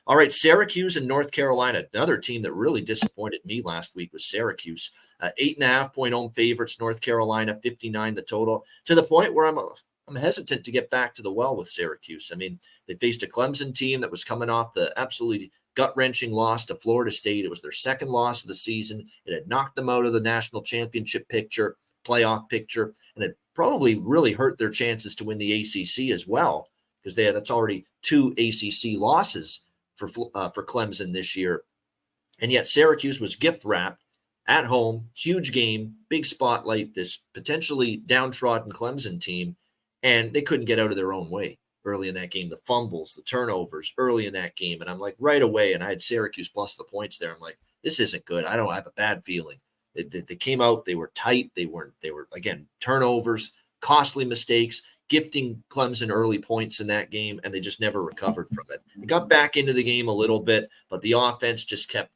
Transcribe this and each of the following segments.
All right, Syracuse and North Carolina. Another team that really disappointed me last week was Syracuse. 8.5-point home favorites, North Carolina, 59 the total, to the point where I'm hesitant to get back to the well with Syracuse. I mean, they faced a Clemson team that was coming off the absolutely gut-wrenching loss to Florida State. It was their second loss of the season. It had knocked them out of the national championship playoff picture, and it probably really hurt their chances to win the ACC as well, because that's already 2 ACC losses for Clemson this year. And yet Syracuse was gift-wrapped at home, huge game, big spotlight, this potentially downtrodden Clemson team, and they couldn't get out of their own way early in that game. The fumbles, the turnovers early in that game, and I'm like, right away, and I had Syracuse plus the points there. I'm like, this isn't good. I have a bad feeling. They came out, they were tight. They were, again, turnovers, costly mistakes, gifting Clemson early points in that game, and they just never recovered from it. They got back into the game a little bit, but the offense just kept,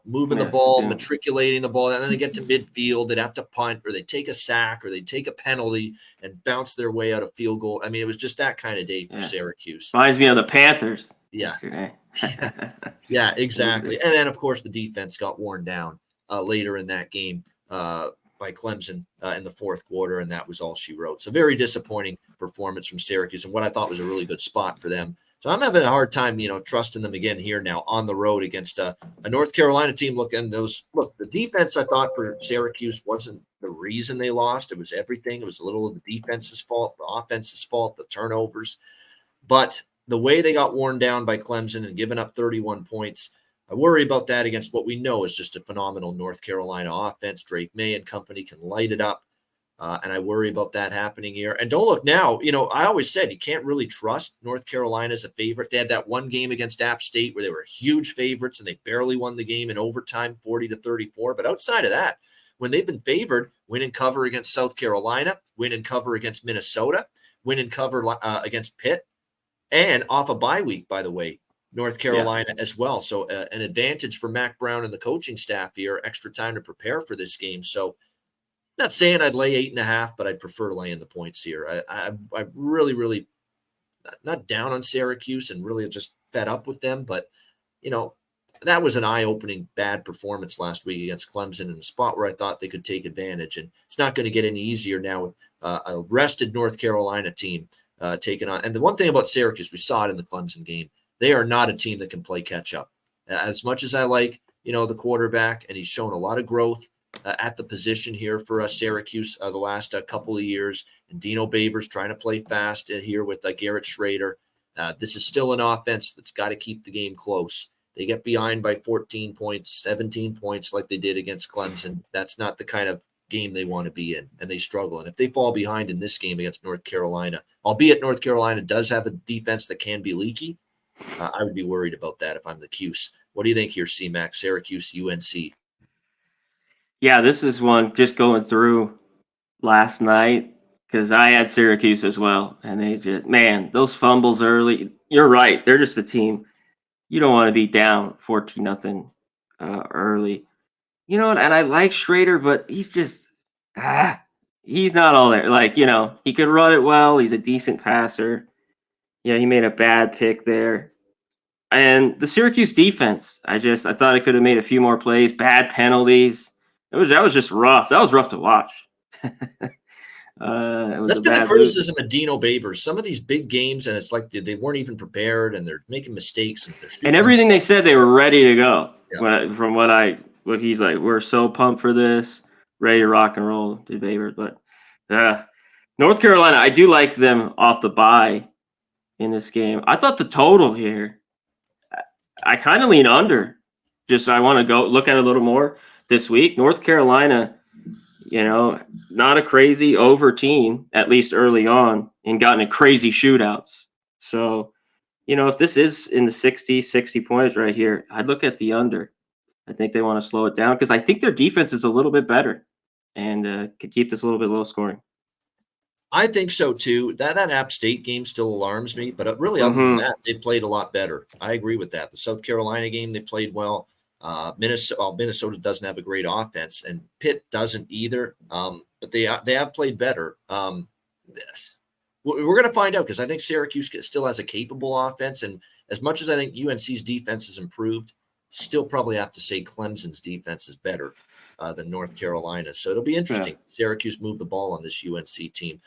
moving the ball, matriculating the ball, and then they get to midfield, they'd have to punt, or they'd take a sack, or they'd take a penalty and bounce their way out of field goal. I mean, it was just that kind of day for Syracuse. Reminds me of the Panthers. Yeah. Yeah, exactly. And then, of course, the defense got worn down later in that game by Clemson in the fourth quarter, and that was all she wrote. So very disappointing performance from Syracuse, and what I thought was a really good spot for them. So I'm having a hard time, trusting them again here now on the road against a North Carolina team. Look, the defense I thought for Syracuse wasn't the reason they lost. It was everything. It was a little of the defense's fault, the offense's fault, the turnovers. But the way they got worn down by Clemson and given up 31 points, I worry about that against what we know is just a phenomenal North Carolina offense. Drake May and company can light it up. And I worry about that happening here. And don't look now, I always said you can't really trust North Carolina as a favorite. They had that one game against App State where they were huge favorites and they barely won the game in overtime, 40-34. But outside of that, when they've been favored, win and cover against South Carolina, win and cover against Minnesota, win and cover against Pitt, and off a bye week, by the way, North Carolina as well. So an advantage for Mac Brown and the coaching staff here, extra time to prepare for this game. So not saying I'd lay 8.5, but I'd prefer laying the points here. I really, really not down on Syracuse and really just fed up with them. But, that was an eye-opening bad performance last week against Clemson in a spot where I thought they could take advantage. And it's not going to get any easier now with a rested North Carolina team taking on. And the one thing about Syracuse, we saw it in the Clemson game, they are not a team that can play catch-up. As much as I like, the quarterback, and he's shown a lot of growth at the position here for Syracuse the last couple of years. And Dino Babers trying to play fast here with Garrett Schrader. This is still an offense that's got to keep the game close. They get behind by 14 points, 17 points like they did against Clemson. That's not the kind of game they want to be in, and they struggle. And if they fall behind in this game against North Carolina, albeit North Carolina does have a defense that can be leaky, I would be worried about that if I'm the Cuse. What do you think here, C-Mac, Syracuse, UNC? Yeah, this is one just going through last night because I had Syracuse as well. And they just, those fumbles early. You're right. They're just a team. You don't want to be down 14-0 early. And I like Schrader, but he's just, he's not all there. He could run it well. He's a decent passer. Yeah, he made a bad pick there. And the Syracuse defense, I thought it could have made a few more plays, bad penalties. That was just rough. That was rough to watch. That's been the criticism of Dino Babers. Some of these big games, and it's like they weren't even prepared, and they're making mistakes. And everything they said, they were ready to go. Yeah. From what he's like, we're so pumped for this, ready to rock and roll, did Babers. But North Carolina, I do like them off the bye in this game. I thought the total here, I kind of lean under. I want to go look at it a little more this week. North Carolina, not a crazy over team, at least early on, and gotten in crazy shootouts. So, if this is in the 60 points right here, I'd look at the under. I think they want to slow it down because I think their defense is a little bit better and could keep this a little bit low scoring. I think so too. That App State game still alarms me, but really other than that, they played a lot better. I agree with that. The South Carolina game, they played well. Minnesota doesn't have a great offense, and Pitt doesn't either. But they have played better. We're going to find out because I think Syracuse still has a capable offense, and as much as I think UNC's defense has improved, still probably have to say Clemson's defense is better than North Carolina. So it'll be interesting. Yeah. Syracuse moved the ball on this UNC team.